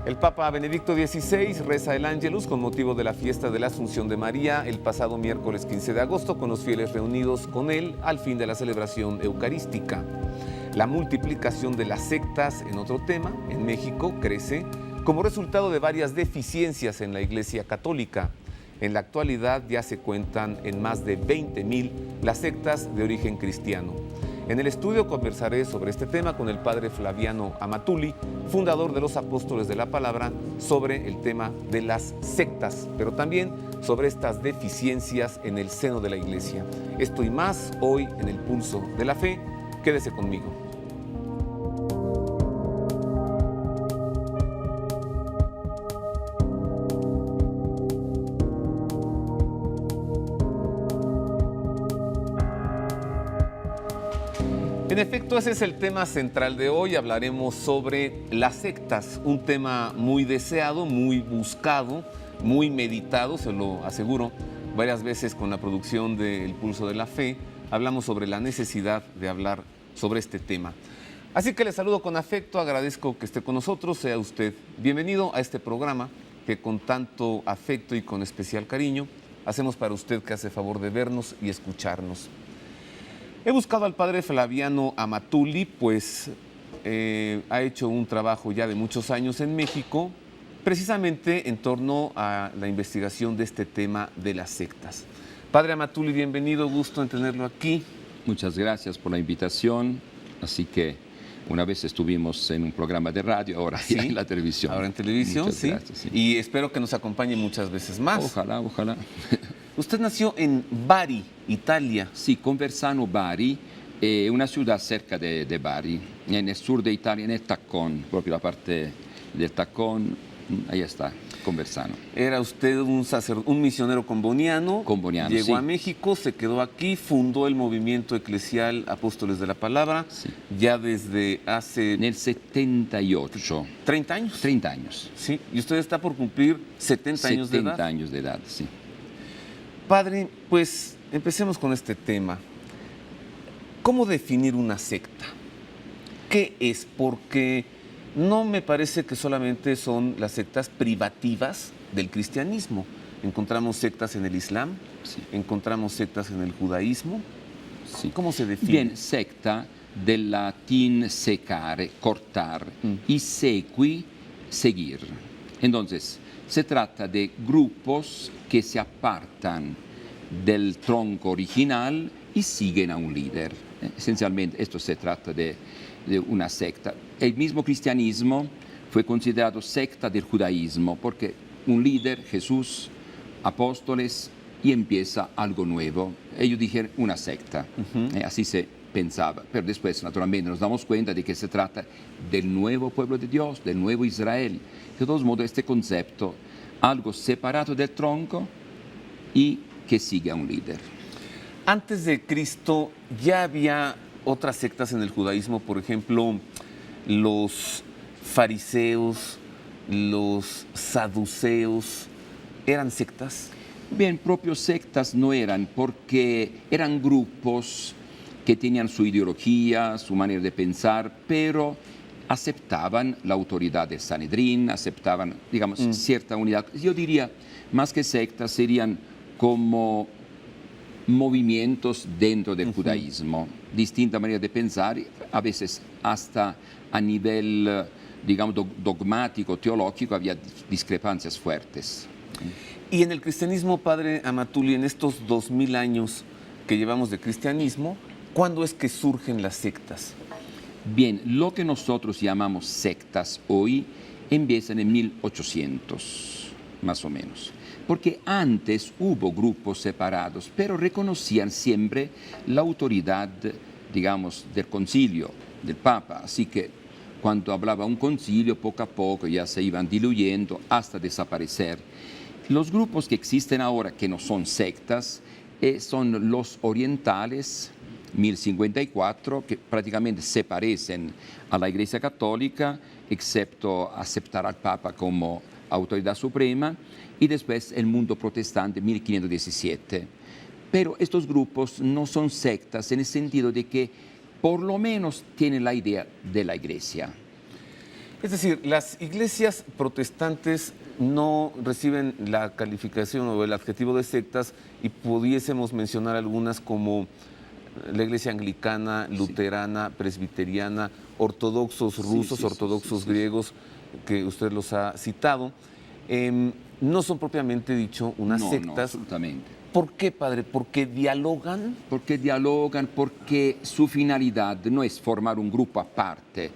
El Papa Benedicto XVI reza el Ángelus con motivo de la fiesta de la Asunción de María el pasado miércoles 15 de agosto, con los fieles reunidos con él al fin de la celebración eucarística. La multiplicación de las sectas, en otro tema, en México crece como resultado de varias deficiencias en la Iglesia Católica. En la actualidad ya se cuentan en más de 20,000 las sectas de origen cristiano. En el estudio conversaré sobre este tema con el padre Flaviano Amatuli, fundador de los Apóstoles de la Palabra, sobre el tema de las sectas, pero también sobre estas deficiencias en el seno de la Iglesia. Esto y más hoy en El Pulso de la Fe. Quédese conmigo. En efecto, ese es el tema central de hoy. Hablaremos sobre las sectas, un tema muy deseado, muy buscado, muy meditado, se lo aseguro, varias veces con la producción de El Pulso de la Fe. Hablamos sobre la necesidad de hablar sobre este tema. Así que le saludo con afecto, agradezco que esté con nosotros, sea usted bienvenido a este programa que con tanto afecto y con especial cariño hacemos para usted que hace favor de vernos y escucharnos. He buscado al padre Flaviano Amatuli, pues ha hecho un trabajo ya de muchos años en México, precisamente en torno a la investigación de este tema de las sectas. Padre Amatuli, bienvenido, gusto en tenerlo aquí. Muchas gracias por la invitación. Así que una vez estuvimos en un programa de radio, ahora ¿Sí? ya en la televisión. Ahora en televisión, Muchas sí. gracias, sí. Y espero que nos acompañe muchas veces más. Ojalá, ojalá. Usted nació en Bari, Italia. Sí, Conversano Bari, una ciudad cerca de Bari, en el sur de Italia, en el Tacón, proprio la parte del Tacón, ahí está, Conversano. Era usted un misionero comboniano. Comboniano, llegó sí. a México, se quedó aquí, fundó el movimiento eclesial Apóstoles de la Palabra, Sí. ya desde hace Nel 78. 30 años. 30 años. Sí, y usted está por cumplir 70 años de edad. 70 años de edad, sí. Padre, pues empecemos con este tema. ¿Cómo definir una secta? ¿Qué es? Porque no me parece que solamente son las sectas privativas del cristianismo. Encontramos sectas en el Islam, Sí. encontramos sectas en el judaísmo. Sí. ¿Cómo se define? Bien, secta del latín secare, cortar, y sequi, seguir. Entonces, se trata de grupos que se apartan del tronco original y siguen a un líder. Esencialmente, esto se trata de una secta. El mismo cristianismo fue considerado secta del judaísmo porque un líder, Jesús, apóstoles, y empieza algo nuevo. Ellos dijeron una secta, así se pensaba. Pero después, naturalmente, nos damos cuenta de que se trata del nuevo pueblo de Dios, del nuevo Israel. De todos modos, este concepto, algo separado del tronco y que sigue a un líder. Antes de Cristo ya había otras sectas en el judaísmo, por ejemplo, los fariseos, los saduceos, ¿eran sectas? Bien, propios sectas no eran, porque eran grupos que tenían su ideología, su manera de pensar, pero aceptaban la autoridad del Sanedrín, aceptaban, digamos, cierta unidad. Yo diría, más que sectas, serían como movimientos dentro del judaísmo, distinta manera de pensar, a veces hasta a nivel, digamos, dogmático, teológico, había discrepancias fuertes. Y en el cristianismo, padre Amatuli, en estos 2000 años que llevamos de cristianismo, ¿cuándo es que surgen las sectas? Bien, lo que nosotros llamamos sectas hoy empiezan en 1800, más o menos. Porque antes hubo grupos separados, pero reconocían siempre la autoridad, digamos, del concilio, del Papa. Así que cuando hablaba un concilio, poco a poco ya se iban diluyendo hasta desaparecer. Los grupos que existen ahora, que no son sectas, son los orientales, 1054, que prácticamente se parecen a la Iglesia Católica, excepto aceptar al Papa como autoridad suprema, y después el mundo protestante, 1517. Pero estos grupos no son sectas en el sentido de que por lo menos tienen la idea de la Iglesia. Es decir, las iglesias protestantes no reciben la calificación o el adjetivo de sectas y pudiésemos mencionar algunas como la iglesia anglicana, luterana, presbiteriana, ortodoxos rusos, ortodoxos griegos, que usted los ha citado. No son propiamente dicho unas No, sectas. no, absolutamente. ¿Por qué, padre? ¿Porque dialogan? Porque dialogan, porque su finalidad no es formar un grupo aparte.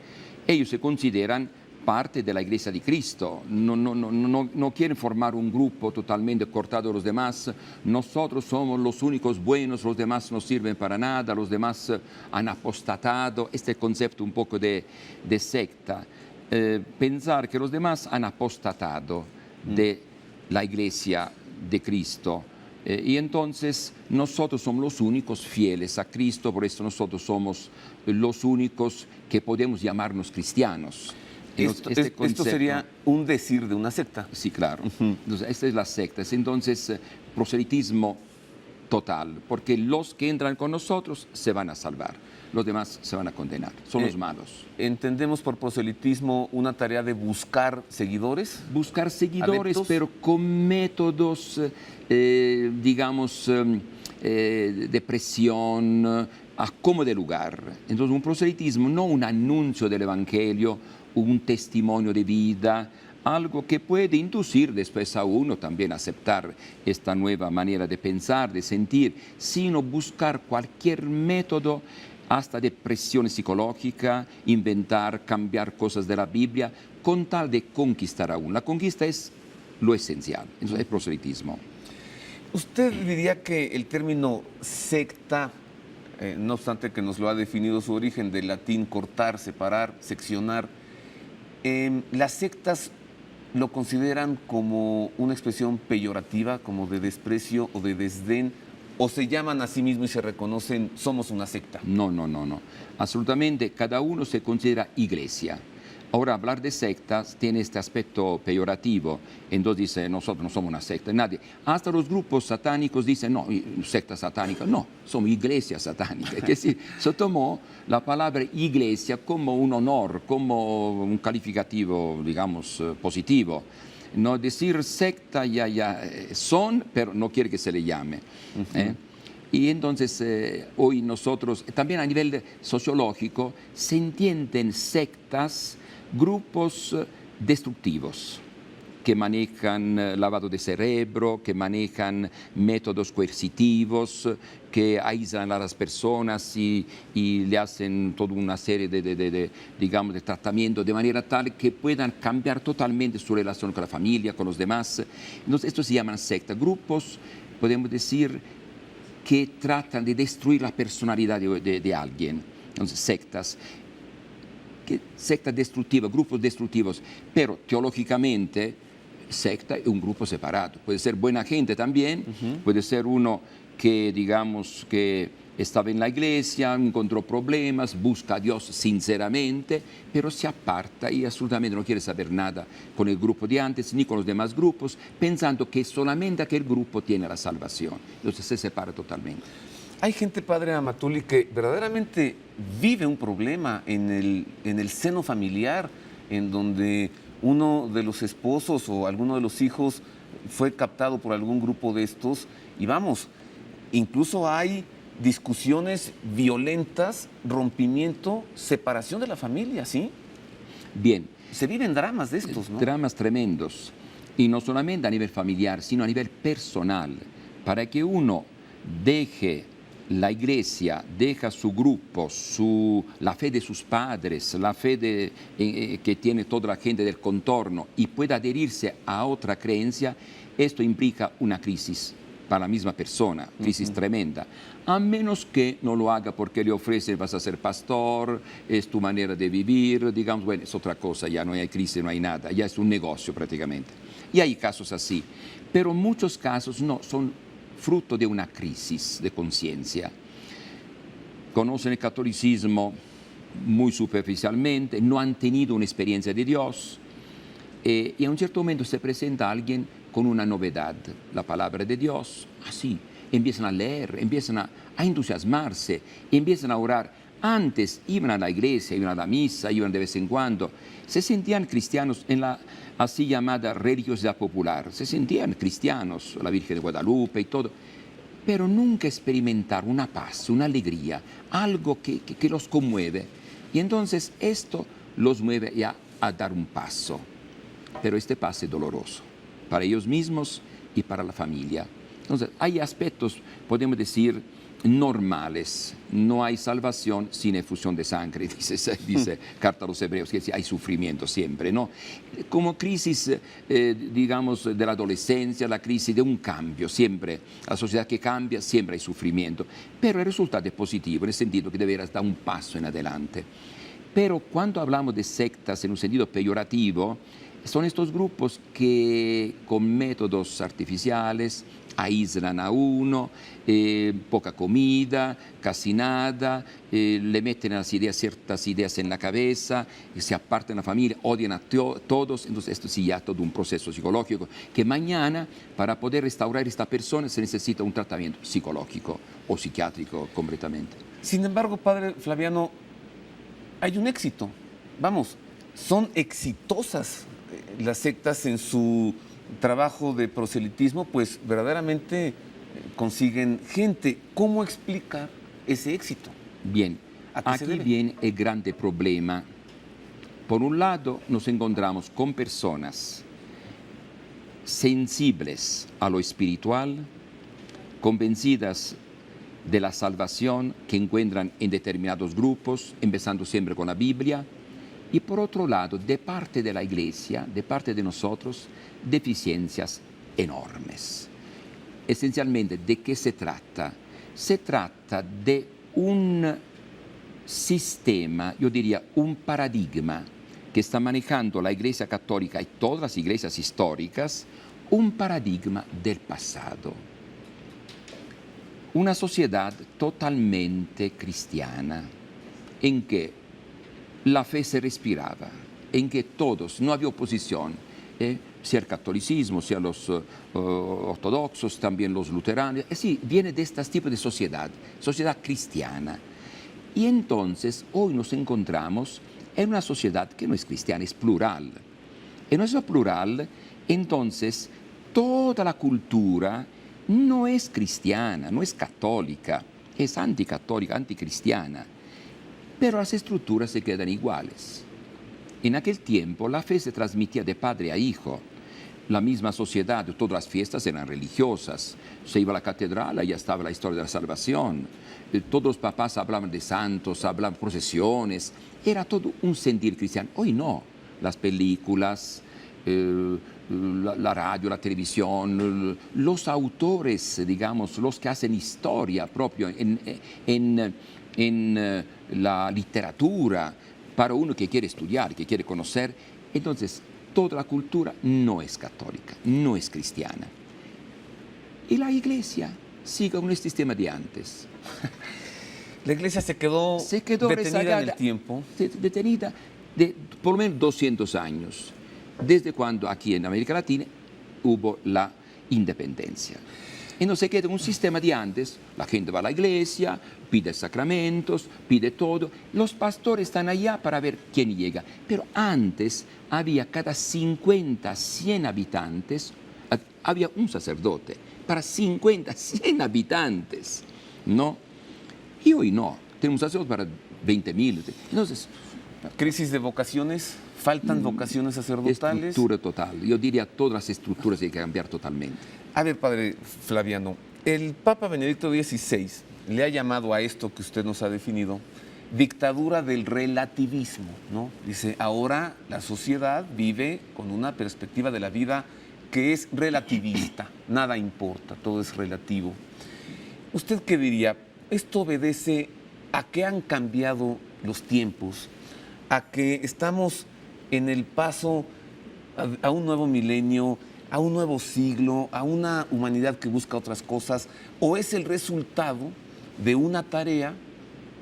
Ellos se consideran parte de la Iglesia de Cristo, no quieren formar un grupo totalmente cortado de los demás. Nosotros somos los únicos buenos, los demás no sirven para nada, los demás han apostatado. Este concepto un poco de secta. Pensar que los demás han apostatado de la Iglesia de Cristo. Y entonces nosotros somos los únicos fieles a Cristo, por eso nosotros somos los únicos que podemos llamarnos cristianos. Esto sería un decir de una secta. Sí, claro. Entonces, esta es la secta. Entonces, proselitismo total, porque los que entran con nosotros se van a salvar, los demás se van a condenar, son los malos. ¿Entendemos por proselitismo una tarea de buscar seguidores? Buscar seguidores, adeptos, pero con métodos, digamos, de presión, a como de lugar. Entonces, un proselitismo, no un anuncio del Evangelio, un testimonio de vida, algo que puede inducir después a uno también a aceptar esta nueva manera de pensar, de sentir, sino buscar cualquier método, hasta de presión psicológica, inventar, cambiar cosas de la Biblia, con tal de conquistar a uno. La conquista es lo esencial, eso es proselitismo. ¿Usted diría que el término secta, no obstante que nos lo ha definido su origen, del latín cortar, separar, seccionar, las sectas lo consideran como una expresión peyorativa, como de desprecio o de desdén, o se llaman a sí mismos y se reconocen, somos una secta? No. Absolutamente, cada uno se considera iglesia. Ahora, hablar de sectas tiene este aspecto peyorativo. Entonces dice, nosotros no somos una secta, nadie. Hasta los grupos satánicos dicen, no, secta satánica. No, somos iglesia satánica. Es decir, se tomó la palabra iglesia como un honor, como un calificativo, digamos, positivo. No decir secta ya son, pero no quiere que se le llame. Y entonces hoy nosotros, también a nivel sociológico, se entienden sectas, grupos destructivos que manejan lavado de cerebro, que manejan métodos coercitivos, que aíslan a las personas y le hacen toda una serie digamos, de tratamientos de manera tal que puedan cambiar totalmente su relación con la familia, con los demás. Entonces, estos se llaman sectas, grupos, podemos decir, que tratan de destruir la personalidad de alguien. Entonces, sectas destructivas, grupos destructivos, pero teológicamente secta es un grupo separado. Puede ser buena gente también, puede ser uno que, digamos, que estaba en la iglesia, encontró problemas, busca a Dios sinceramente, pero se aparta y absolutamente no quiere saber nada con el grupo de antes ni con los demás grupos, pensando que solamente aquel grupo tiene la salvación. Entonces se separa totalmente. Hay gente, padre Amatuli, que verdaderamente vive un problema en el seno familiar, en donde uno de los esposos o alguno de los hijos fue captado por algún grupo de estos y vamos, incluso hay discusiones violentas, rompimiento, separación de la familia, ¿sí? Bien. Se viven dramas de estos, ¿no? Dramas tremendos, y no solamente a nivel familiar, sino a nivel personal, para que uno deje la iglesia, deja su grupo, la fe de sus padres, la fe que tiene toda la gente del contorno y pueda adherirse a otra creencia, esto implica una crisis para la misma persona, crisis tremenda, a menos que no lo haga porque le ofrece vas a ser pastor, es tu manera de vivir, digamos, bueno, es otra cosa, ya no hay crisis, no hay nada, ya es un negocio prácticamente. Y hay casos así, pero muchos casos no, son fruto de una crisis de conciencia. Conocen el catolicismo muy superficialmente, no han tenido una experiencia de Dios, y a un cierto momento se presenta alguien con una novedad, la palabra de Dios, así, empiezan a leer, empiezan a entusiasmarse, empiezan a orar, antes iban a la iglesia, iban a la misa, iban de vez en cuando, se sentían cristianos en la así llamada religiosidad popular, se sentían cristianos, la Virgen de Guadalupe y todo, pero nunca experimentaron una paz, una alegría, algo que los conmueve. Y entonces esto los mueve ya a dar un paso, pero este paso es doloroso para ellos mismos y para la familia. Entonces hay aspectos, podemos decir, normales. No hay salvación sin efusión de sangre, dice Carta a los Hebreos, que hay sufrimiento siempre, ¿no? Como crisis, digamos, de la adolescencia, la crisis de un cambio, siempre, la sociedad que cambia, siempre hay sufrimiento, pero el resultado es positivo, en el sentido que deberás dar un paso en adelante. Pero cuando hablamos de sectas en un sentido peyorativo, son estos grupos que con métodos artificiales aíslan a uno, poca comida, casi nada, le meten ciertas ideas en la cabeza, se apartan de la familia, odian a todos. Entonces esto sí ya todo un proceso psicológico que mañana para poder restaurar esta persona se necesita un tratamiento psicológico o psiquiátrico completamente. Sin embargo, padre Flaviano, hay un éxito. Vamos, son exitosas las sectas en su trabajo de proselitismo, pues verdaderamente consiguen gente. ¿Cómo explicar ese éxito? Bien, aquí viene el grande problema. Por un lado, nos encontramos con personas sensibles a lo espiritual, convencidas de la salvación que encuentran en determinados grupos, empezando siempre con la Biblia, y por otro lado, de parte de la Iglesia, de parte de nosotros, deficiencias enormes. Esencialmente, ¿de qué se trata? Se trata de un sistema, yo diría un paradigma, que está manejando la Iglesia Católica y todas las iglesias históricas, un paradigma del pasado. Una sociedad totalmente cristiana, en que la fe se respiraba, en que todos, no había oposición, sea el catolicismo, sea los ortodoxos, también los luteranos, sí, viene de este tipo de sociedad cristiana. Y entonces hoy nos encontramos en una sociedad que no es cristiana, es plural. En una sociedad plural, entonces, toda la cultura no es cristiana, no es católica, es anticatólica, anticristiana. Pero las estructuras se quedan iguales. En aquel tiempo la fe se transmitía de padre a hijo. La misma sociedad, todas las fiestas eran religiosas. Se iba a la catedral, ahí estaba la historia de la salvación. Todos los papás hablaban de santos, hablaban de procesiones. Era todo un sentir cristiano. Hoy no. Las películas, la radio, la televisión, los autores, digamos, los que hacen historia propio en la literatura, para uno que quiere estudiar, que quiere conocer. Entonces, toda la cultura no es católica, no es cristiana. Y la iglesia sigue con el sistema de antes. La iglesia se quedó detenida rezagada, en el tiempo. Detenida de por lo menos 200 años, desde cuando aquí en América Latina hubo la independencia. Y no se queda un sistema de antes, la gente va a la iglesia, pide sacramentos, pide todo, los pastores están allá para ver quién llega. Pero antes había cada 50, 100 habitantes, había un sacerdote, para 50, 100 habitantes, ¿no? Y hoy no, tenemos un sacerdote para 20.000. Entonces, crisis de vocaciones, faltan vocaciones sacerdotales. Estructura total, yo diría todas las estructuras hay que cambiar totalmente. A ver, padre Flaviano, el Papa Benedicto XVI le ha llamado a esto que usted nos ha definido dictadura del relativismo, ¿no? Dice, ahora la sociedad vive con una perspectiva de la vida que es relativista, nada importa, todo es relativo. ¿Usted qué diría? ¿Esto obedece a que han cambiado los tiempos, a que estamos en el paso a un nuevo milenio, a un nuevo siglo, a una humanidad que busca otras cosas, o es el resultado de una tarea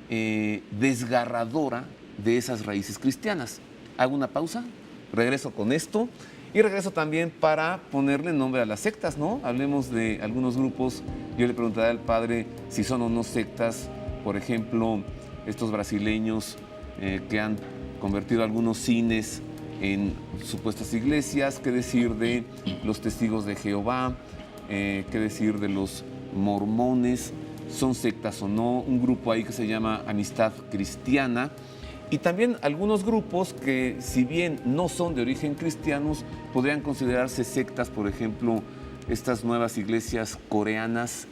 desgarradora de esas raíces cristianas? Hago una pausa, regreso con esto y regreso también para ponerle nombre a las sectas, ¿no? Hablemos de algunos grupos. Yo le preguntaré al padre si son o no sectas, por ejemplo, estos brasileños que han convertido algunos cines en supuestas iglesias, qué decir de los testigos de Jehová, qué decir de los mormones, son sectas o no, un grupo ahí que se llama Amistad Cristiana, y también algunos grupos que, si bien no son de origen cristianos, podrían considerarse sectas, por ejemplo, estas nuevas iglesias coreanas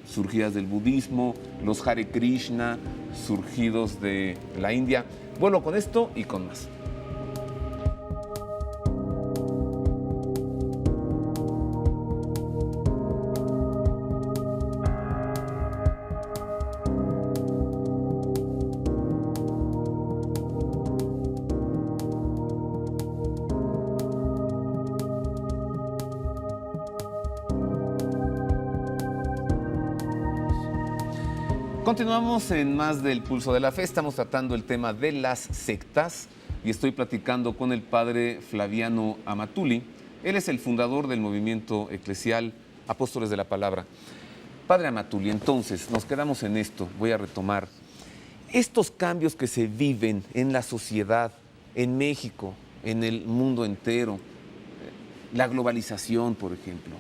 surgidas del budismo, los Hare Krishna, surgidos de la India. Vuelvo con esto y con más. Continuamos en más del Pulso de la Fe. Estamos tratando el tema de las sectas y estoy platicando con el padre Flaviano Amatuli. Él es el fundador del movimiento eclesial Apóstoles de la Palabra. Padre Amatuli, entonces, nos quedamos en esto. Voy a retomar. Estos cambios que se viven en la sociedad, en México, en el mundo entero, la globalización, por ejemplo,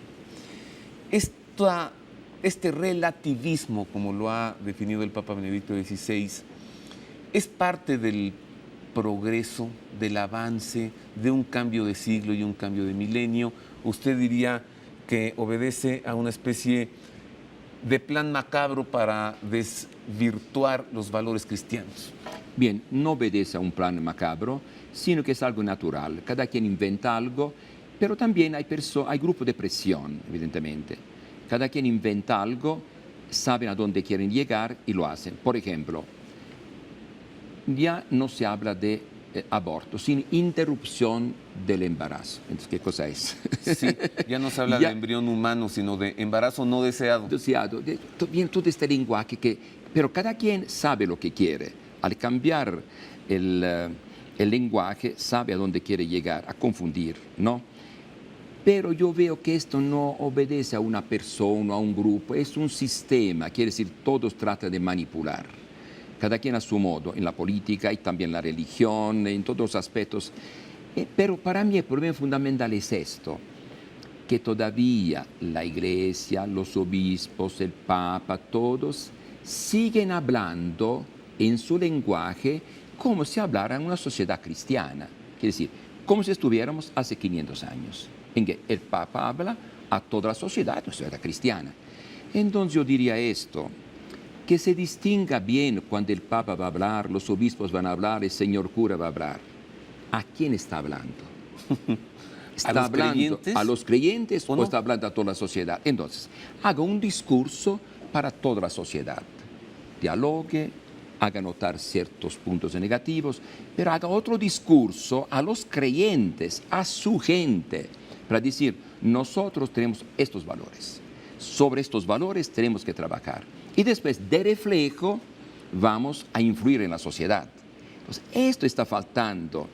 este relativismo, como lo ha definido el Papa Benedicto XVI, es parte del progreso, del avance, de un cambio de siglo y un cambio de milenio. Usted diría que obedece a una especie de plan macabro para desvirtuar los valores cristianos. Bien, no obedece a un plan macabro, sino que es algo natural. Cada quien inventa algo, pero también hay grupos de presión, evidentemente. Cada quien inventa algo, saben a dónde quieren llegar y lo hacen. Por ejemplo, ya no se habla de aborto sin interrupción del embarazo. Entonces, ¿qué cosa es? Sí, ya no se habla de embrión humano, sino de embarazo no deseado. Deseado. Viene todo este lenguaje pero cada quien sabe lo que quiere. Al cambiar el lenguaje, sabe a dónde quiere llegar, a confundir, ¿no? Pero yo veo que esto no obedece a una persona, a un grupo, es un sistema, quiere decir, todos tratan de manipular, cada quien a su modo, en la política y también en la religión, en todos los aspectos. Pero para mí el problema fundamental es esto, que todavía la Iglesia, los obispos, el Papa, todos siguen hablando en su lenguaje como si hablara en una sociedad cristiana, quiere decir, como si estuviéramos hace 500 años. En que el Papa habla a toda la sociedad cristiana. Entonces yo diría esto, que se distinga bien cuando el Papa va a hablar, los obispos van a hablar, el señor cura va a hablar. ¿A quién está hablando? ¿Está hablando a los creyentes o está hablando a toda la sociedad? Entonces, haga un discurso para toda la sociedad. Dialogue, haga notar ciertos puntos negativos, pero haga otro discurso a los creyentes, a su gente, para decir, nosotros tenemos estos valores, sobre estos valores tenemos que trabajar. Y después, de reflejo, vamos a influir en la sociedad. Entonces, esto está faltando.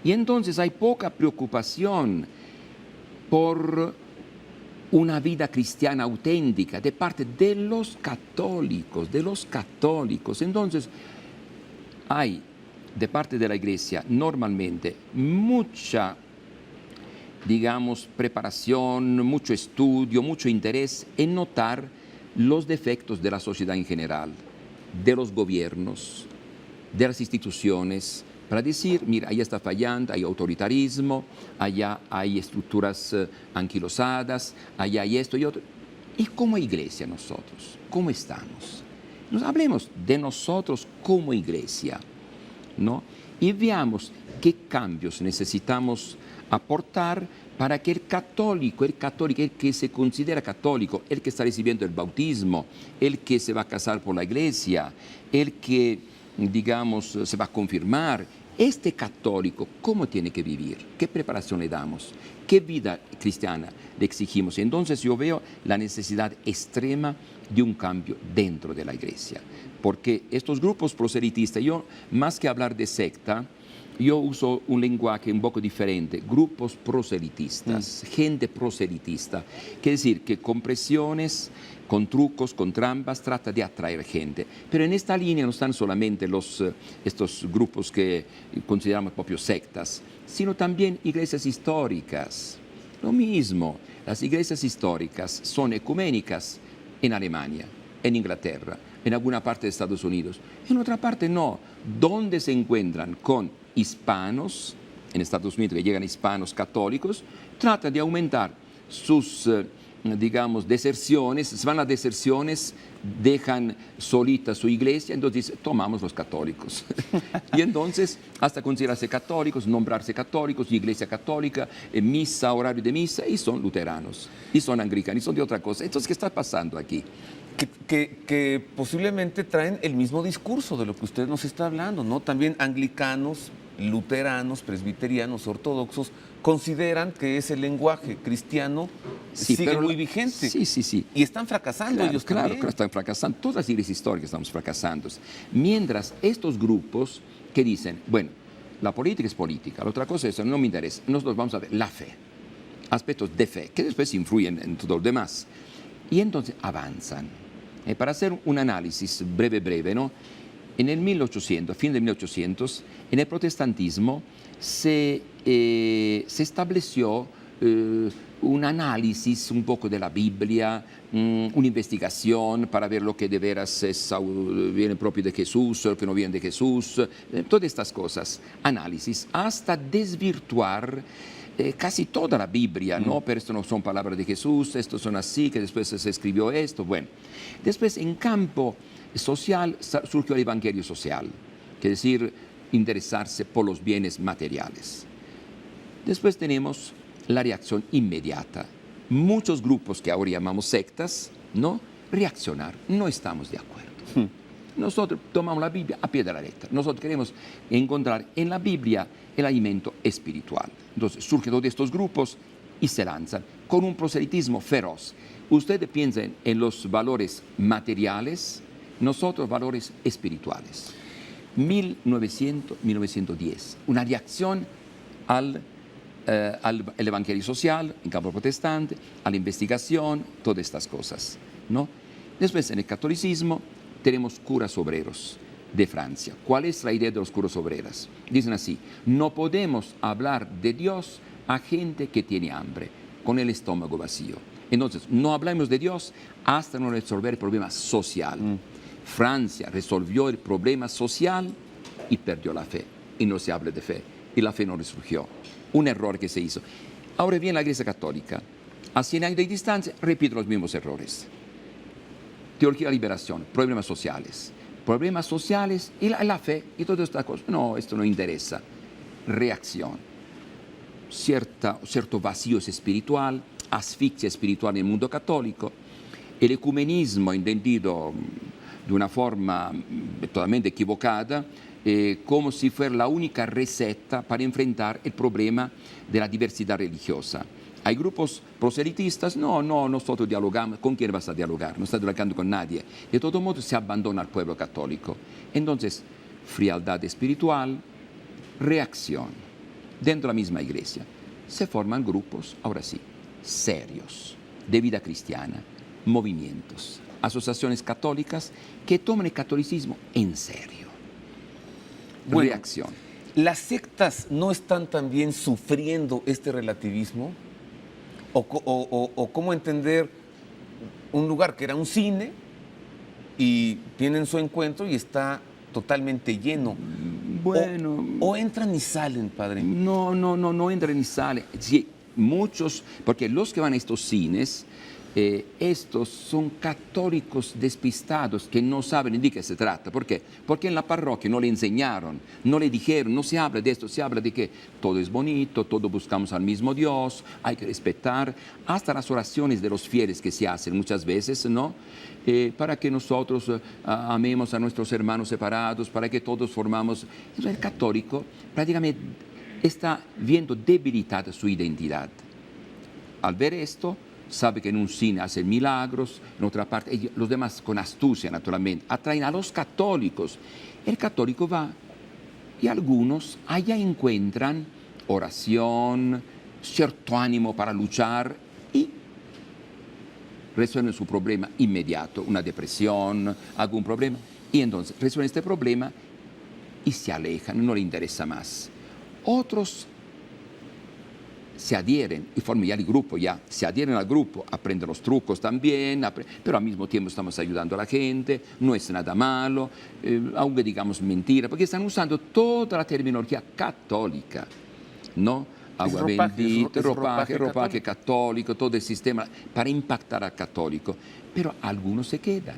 Y entonces hay poca preocupación por una vida cristiana auténtica de parte de los católicos, Entonces, hay de parte de la Iglesia normalmente mucha, digamos, preparación, mucho estudio, mucho interés en notar los defectos de la sociedad en general, de los gobiernos, de las instituciones, para decir, mira, allá está fallando, hay autoritarismo, allá hay estructuras anquilosadas, allá hay esto y otro. Y como iglesia nosotros, ¿cómo estamos? Nos hablemos de nosotros como iglesia, ¿no? Y veamos qué cambios necesitamos aportar para que el católico, el que se considera católico, el que está recibiendo el bautismo, el que se va a casar por la iglesia, el que, digamos, se va a confirmar, este católico, ¿cómo tiene que vivir? ¿Qué preparación le damos? ¿Qué vida cristiana le exigimos? Entonces yo veo la necesidad extrema de un cambio dentro de la iglesia, porque estos grupos proselitistas, yo más que hablar de secta, yo uso un lenguaje un poco diferente, grupos proselitistas, gente proselitista, quiere decir que con presiones, con trucos, con trampas, trata de atraer gente. Pero en esta línea no están solamente estos grupos que consideramos propios sectas, sino también iglesias históricas. Lo mismo, las iglesias históricas son ecuménicas en Alemania, en Inglaterra, en alguna parte de Estados Unidos. En otra parte no, donde se encuentran con hispanos, en Estados Unidos que llegan hispanos católicos, trata de aumentar sus, digamos, deserciones, se van las deserciones, dejan solita su iglesia, entonces dicen, tomamos los católicos. Y entonces, hasta considerarse católicos, nombrarse católicos, iglesia católica, misa, horario de misa, y son luteranos, y son anglicanos, y son de otra cosa. Entonces, ¿qué está pasando aquí? Que posiblemente traen el mismo discurso de lo que usted nos está hablando, ¿no? También anglicanos, luteranos, presbiterianos, ortodoxos, consideran que ese lenguaje cristiano sigue muy vigente. Sí, sí, sí. Y están fracasando ellos también. Claro, están fracasando. Todas las iglesias históricas estamos fracasando. Mientras estos grupos que dicen, bueno, la política es política, la otra cosa es, no me interesa, nosotros vamos a ver la fe, aspectos de fe, que después influyen en todo lo demás. Y entonces avanzan. Para hacer un análisis breve, ¿no? En el 1800, fin del 1800, en el protestantismo se estableció un análisis un poco de la Biblia, una investigación para ver lo que de veras viene propio de Jesús, lo que no viene de Jesús, todas estas cosas, análisis, hasta desvirtuar casi toda la Biblia, ¿no? Pero esto no son palabras de Jesús, estos son así, que después se escribió esto, bueno. Después, en campo social, surgió el evangelio social, que es decir, interesarse por los bienes materiales. Después tenemos la reacción inmediata. Muchos grupos que ahora llamamos sectas, ¿no? Reaccionar, no estamos de acuerdo. Nosotros tomamos la Biblia a pie de la letra. Nosotros queremos encontrar en la Biblia el alimento espiritual. Entonces surgen todos estos grupos y se lanzan con un proselitismo feroz. Ustedes piensan en los valores materiales, nosotros valores espirituales. 1910, una reacción al evangelio social, en campo protestante, a la investigación, todas estas cosas, ¿no? Después, en el catolicismo, tenemos curas obreros de Francia. ¿Cuál es la idea de los curas obreras? Dicen así, no podemos hablar de Dios a gente que tiene hambre, con el estómago vacío. Entonces, no hablamos de Dios hasta no resolver el problema social. Francia resolvió el problema social y perdió la fe. Y no se habla de fe. Y la fe no resurgió. Un error que se hizo. Ahora viene la Iglesia Católica. A 100 años de distancia, repite los mismos errores. Teología de la liberación, problemas sociales y la fe y todas estas cosas. No, esto no interesa. Reacción. Cierto vacío espiritual, asfixia espiritual en el mundo católico, el ecumenismo entendido de una forma totalmente equivocada, como si fuera la única receta para enfrentar el problema de la diversidad religiosa. Hay grupos proselitistas, no, nosotros dialogamos, ¿con quién vas a dialogar? No estás dialogando con nadie. De todo modo se abandona al pueblo católico. Entonces, frialdad espiritual, reacción. Dentro de la misma iglesia se forman grupos, ahora sí, serios, de vida cristiana, movimientos, asociaciones católicas que toman el catolicismo en serio. Bueno, reacción. ¿Las sectas no están también sufriendo este relativismo? ¿O cómo entender un lugar que era un cine y tienen su encuentro y está totalmente lleno? Bueno. ¿O entran y salen, padre? No entran ni salen. Sí, muchos, porque los que van a estos cines, estos son católicos despistados que no saben de qué se trata. ¿Por qué? Porque en la parroquia no le enseñaron, no le dijeron, no se habla de esto, se habla de que todo es bonito, todos buscamos al mismo Dios, hay que respetar, hasta las oraciones de los fieles que se hacen muchas veces, ¿no? Para que nosotros amemos a nuestros hermanos separados, para que todos formamos. El católico prácticamente está viendo debilitada su identidad. Al ver esto, sabe que en un cine hacen milagros, en otra parte, los demás con astucia naturalmente, atraen a los católicos. El católico va y algunos allá encuentran oración, cierto ánimo para luchar y resuelven su problema inmediato, una depresión, algún problema, y entonces resuelven este problema y se alejan, no le interesa más. Otros se adhieren y forman ya el grupo, se adhieren al grupo, aprenden los trucos también, pero al mismo tiempo estamos ayudando a la gente, no es nada malo, aunque digamos mentira, porque están usando toda la terminología católica, ¿no? Agua bendita, ropaje católico, todo el sistema para impactar al católico. Pero algunos se quedan.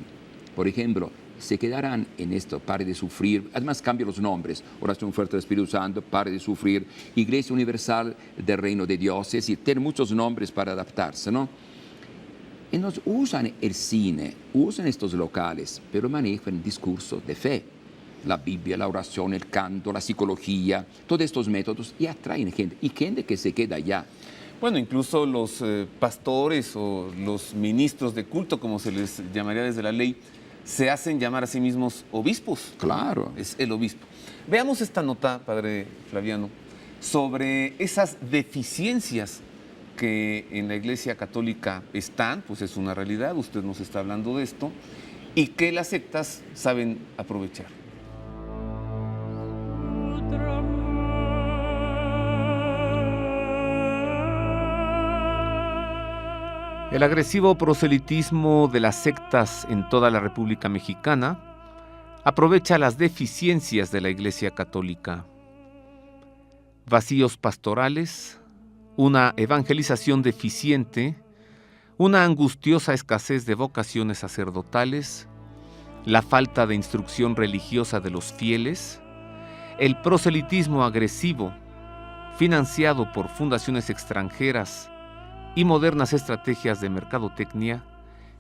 Por ejemplo, se quedarán en esto, pare de sufrir. Además, cambia los nombres. Oración fuerte del Espíritu Santo, pare de sufrir. Iglesia Universal del Reino de Dios. Es decir, tiene muchos nombres para adaptarse, ¿no? Y nos usan el cine, usan estos locales, pero manejan discurso de fe. La Biblia, la oración, el canto, la psicología, todos estos métodos y atraen gente. Y gente que se queda allá. Bueno, incluso los pastores o los ministros de culto, como se les llamaría desde la ley, se hacen llamar a sí mismos obispos. Claro. Es el obispo. Veamos esta nota, padre Flaviano, sobre esas deficiencias que en la Iglesia Católica están, pues es una realidad, usted nos está hablando de esto, y que las sectas saben aprovechar. El agresivo proselitismo de las sectas en toda la República Mexicana aprovecha las deficiencias de la Iglesia Católica. Vacíos pastorales, una evangelización deficiente, una angustiosa escasez de vocaciones sacerdotales, la falta de instrucción religiosa de los fieles, el proselitismo agresivo, financiado por fundaciones extranjeras, y modernas estrategias de mercadotecnia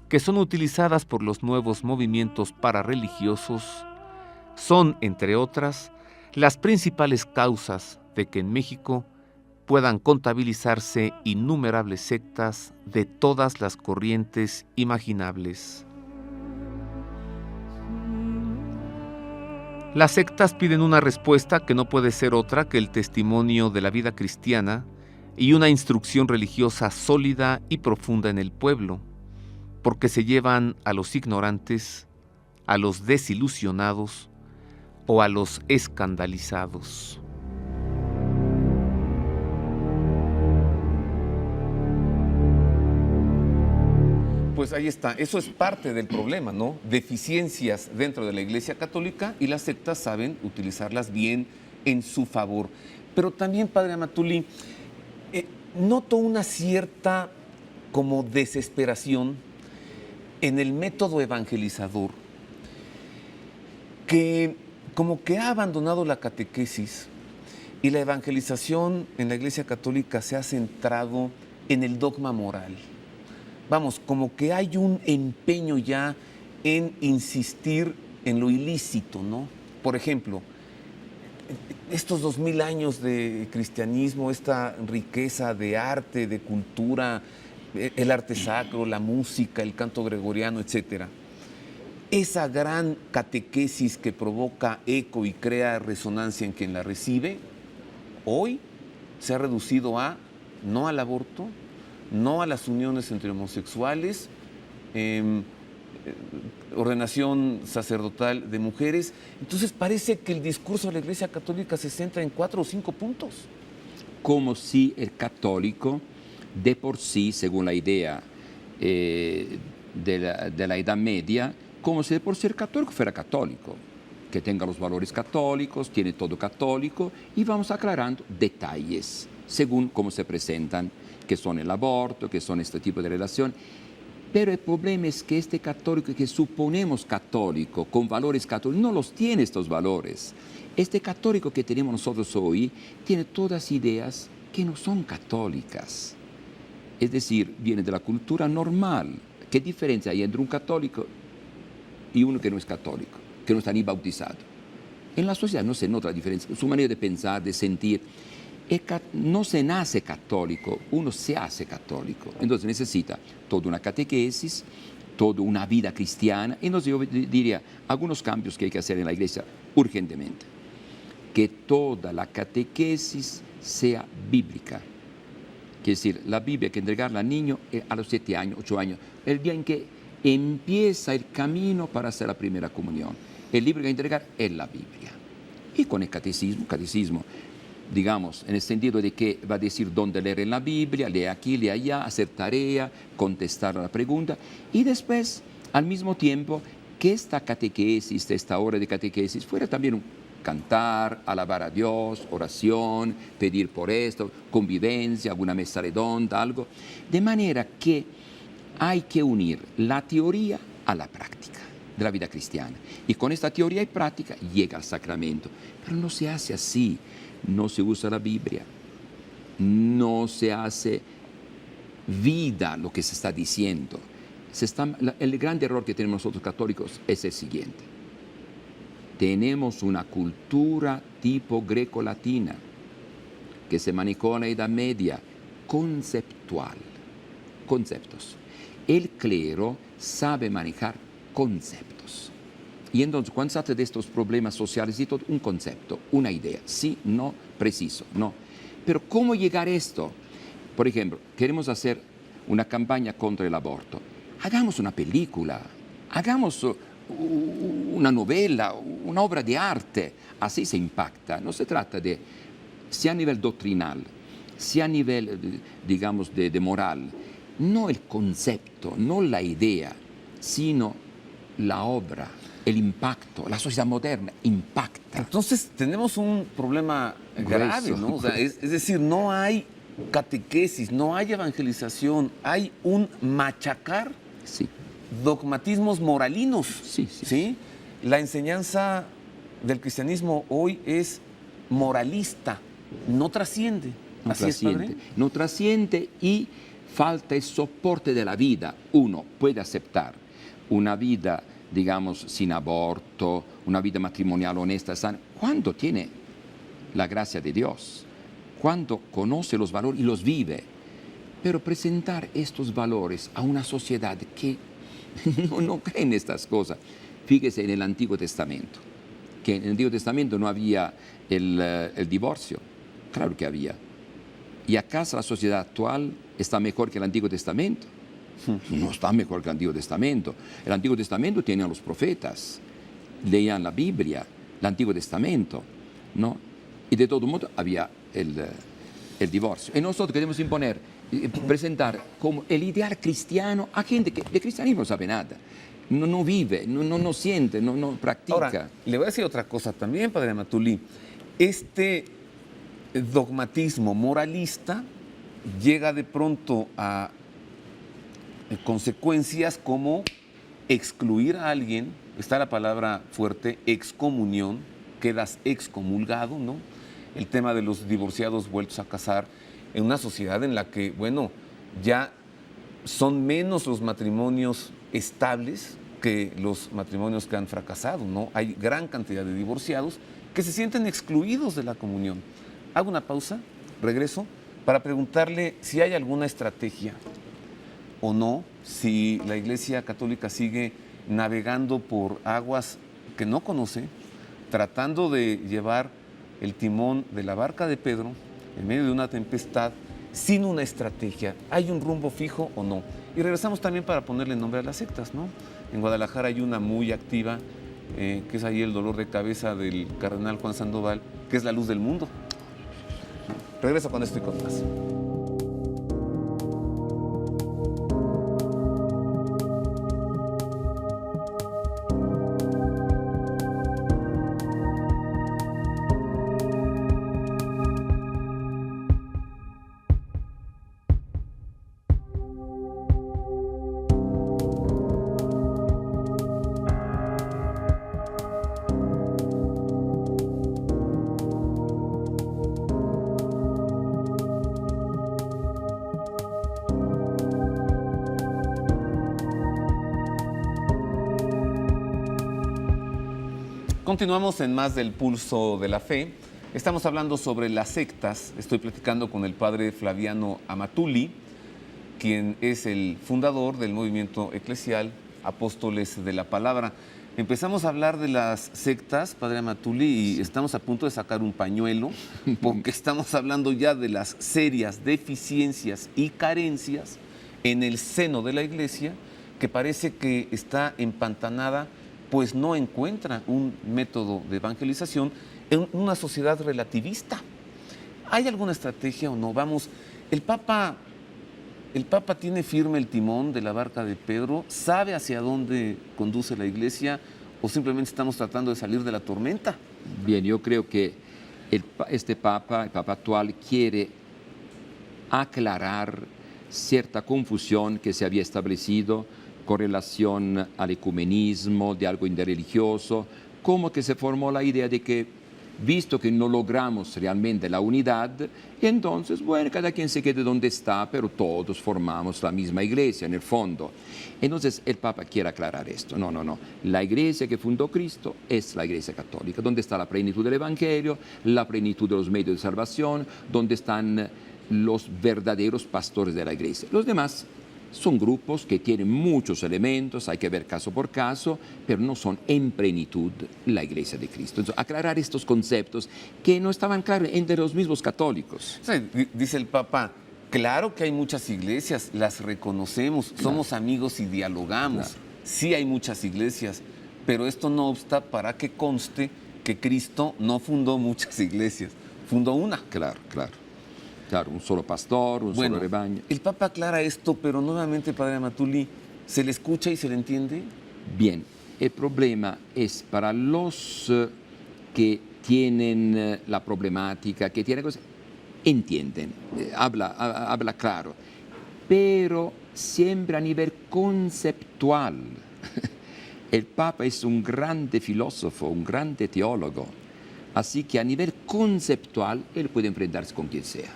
que son utilizadas por los nuevos movimientos parareligiosos son, entre otras, las principales causas de que en México puedan contabilizarse innumerables sectas de todas las corrientes imaginables. Las sectas piden una respuesta que no puede ser otra que el testimonio de la vida cristiana y una instrucción religiosa sólida y profunda en el pueblo, porque se llevan a los ignorantes, a los desilusionados o a los escandalizados. Pues ahí está, eso es parte del problema, ¿no? Deficiencias dentro de la Iglesia Católica y las sectas saben utilizarlas bien en su favor. Pero también, padre Amatuli, noto una cierta como desesperación en el método evangelizador que como que ha abandonado la catequesis y la evangelización en la Iglesia Católica se ha centrado en el dogma moral. Vamos, como que hay un empeño ya en insistir en lo ilícito, ¿no? Por ejemplo, estos 2000 años de cristianismo, esta riqueza de arte, de cultura, el arte sacro, la música, el canto gregoriano, etcétera. Esa gran catequesis que provoca eco y crea resonancia en quien la recibe, hoy se ha reducido a no al aborto, no a las uniones entre homosexuales, ordenación sacerdotal de mujeres. Entonces parece que el discurso de la Iglesia Católica se centra en 4 o 5 puntos. Como si el católico, de por sí, según la idea de la Edad Media, como si de por sí el católico fuera católico, que tenga los valores católicos, tiene todo católico, y vamos aclarando detalles, según cómo se presentan, que son el aborto, que son este tipo de relación. Pero el problema es que este católico que suponemos católico, con valores católicos, no los tiene estos valores. Este católico que tenemos nosotros hoy tiene todas ideas que no son católicas. Es decir, viene de la cultura normal. ¿Qué diferencia hay entre un católico y uno que no es católico, que no está ni bautizado? En la sociedad no se nota la diferencia. Su manera de pensar, de sentir. No se nace católico, uno se hace católico. Entonces necesita toda una catequesis, toda una vida cristiana. Entonces yo diría, algunos cambios que hay que hacer en la iglesia urgentemente. Que toda la catequesis sea bíblica. Quiere decir, la Biblia hay que entregarla al niño a los 7 años, 8 años, el día en que empieza el camino para hacer la primera comunión. El libro que hay que entregar es la Biblia. Y con el catecismo, digamos, en el sentido de que va a decir dónde leer en la Biblia, lee aquí, lee allá, hacer tarea, contestar a la pregunta, y después, al mismo tiempo, que esta catequesis, esta hora de catequesis, fuera también un cantar, alabar a Dios, oración, pedir por esto, convivencia, alguna mesa redonda, algo, de manera que hay que unir la teoría a la práctica de la vida cristiana. Y con esta teoría y práctica llega al sacramento. Pero no se hace así. No se usa la Biblia. No se hace vida lo que se está diciendo. El gran error que tenemos nosotros católicos es el siguiente. Tenemos una cultura tipo greco-latina que se manejó en la Edad Media, conceptual. Conceptos. El clero sabe manejar conceptos. Y entonces, cuando se trata de estos problemas sociales y todo, un concepto, una idea, sí, no, preciso, no. Pero ¿cómo llegar a esto? Por ejemplo, queremos hacer una campaña contra el aborto. Hagamos una película, hagamos una novela, una obra de arte. Así se impacta. No se trata de, sea a nivel doctrinal, sea a nivel, digamos, de moral, no el concepto, no la idea, sino la obra, el impacto. La sociedad moderna impacta. Entonces tenemos un problema grave, ¿no? O sea, es decir, no hay catequesis, no hay evangelización, hay un machacar Sí. dogmatismos moralinos. Sí, sí, sí. La enseñanza del cristianismo hoy es moralista, no trasciende. No ¿Así es, trasciende. padre? No trasciende y falta el soporte de la vida. Uno puede aceptar una vida, digamos, sin aborto, una vida matrimonial honesta, sana, cuando tiene la gracia de Dios, cuando conoce los valores y los vive. Pero presentar estos valores a una sociedad que no cree en estas cosas. Fíjese en el Antiguo Testamento, que en el Antiguo Testamento no había el divorcio. Claro que había. ¿Y acaso la sociedad actual está mejor que el Antiguo Testamento? No está mejor que el Antiguo Testamento. El Antiguo Testamento tiene a los profetas, leían la Biblia, el Antiguo Testamento, ¿no? Y de todo modo había el divorcio. Y nosotros queremos imponer, presentar como el ideal cristiano a gente que de cristianismo no sabe nada, no vive, no siente, no practica. Ahora, le voy a decir otra cosa también, padre Amatulí. Este dogmatismo moralista llega de pronto a consecuencias como excluir a alguien, está la palabra fuerte, excomunión, quedas excomulgado, ¿no? El tema de los divorciados vueltos a casar en una sociedad en la que, bueno, ya son menos los matrimonios estables que los matrimonios que han fracasado, ¿no? Hay gran cantidad de divorciados que se sienten excluidos de la comunión. Hago una pausa, regreso, para preguntarle si hay alguna estrategia o no, si la Iglesia Católica sigue navegando por aguas que no conoce, tratando de llevar el timón de la barca de Pedro en medio de una tempestad sin una estrategia. ¿Hay un rumbo fijo o no? Y regresamos también para ponerle nombre a las sectas, ¿no? En Guadalajara hay una muy activa, que es ahí el dolor de cabeza del cardenal Juan Sandoval, que es la luz del mundo. Regreso con esto y con más. Continuamos en más del Pulso de la Fe. Estamos hablando sobre las sectas. Estoy platicando con el padre Flaviano Amatulí, quien es el fundador del movimiento eclesial Apóstoles de la Palabra. Empezamos a hablar de las sectas, Padre Amatuli, y estamos a punto de sacar un pañuelo, porque estamos hablando ya de las serias deficiencias y carencias en el seno de la Iglesia, que parece que está empantanada, pues no encuentra un método de evangelización en una sociedad relativista. ¿Hay alguna estrategia o no? Vamos, el Papa tiene firme el timón de la barca de Pedro, sabe hacia dónde conduce la Iglesia, o simplemente estamos tratando de salir de la tormenta. Bien, yo creo que este Papa, el Papa actual, quiere aclarar cierta confusión que se había establecido con relación al ecumenismo, de algo interreligioso, como que se formó la idea de que, visto que no logramos realmente la unidad, entonces, bueno, cada quien se quede donde está, pero todos formamos la misma iglesia en el fondo. Entonces, el Papa quiere aclarar esto. No, no, no. La iglesia que fundó Cristo es la iglesia católica, donde está la plenitud del Evangelio, la plenitud de los medios de salvación, donde están los verdaderos pastores de la iglesia. Los demás son grupos que tienen muchos elementos, hay que ver caso por caso, pero no son en plenitud la Iglesia de Cristo. Entonces, aclarar estos conceptos que no estaban claros entre los mismos católicos. O sea, dice el Papa, claro que hay muchas iglesias, las reconocemos, somos amigos y dialogamos. Claro. Sí hay muchas iglesias, pero esto no obsta para que conste que Cristo no fundó muchas iglesias, fundó una. Claro, claro. Claro, un solo pastor, un solo rebaño. El Papa aclara esto, pero nuevamente, Padre Amatuli, ¿se le escucha y se le entiende? Bien, el problema es para los que tienen la problemática, que tienen cosas, entienden, habla claro, pero siempre a nivel conceptual. El Papa es un grande filósofo, un grande teólogo, así que a nivel conceptual él puede enfrentarse con quien sea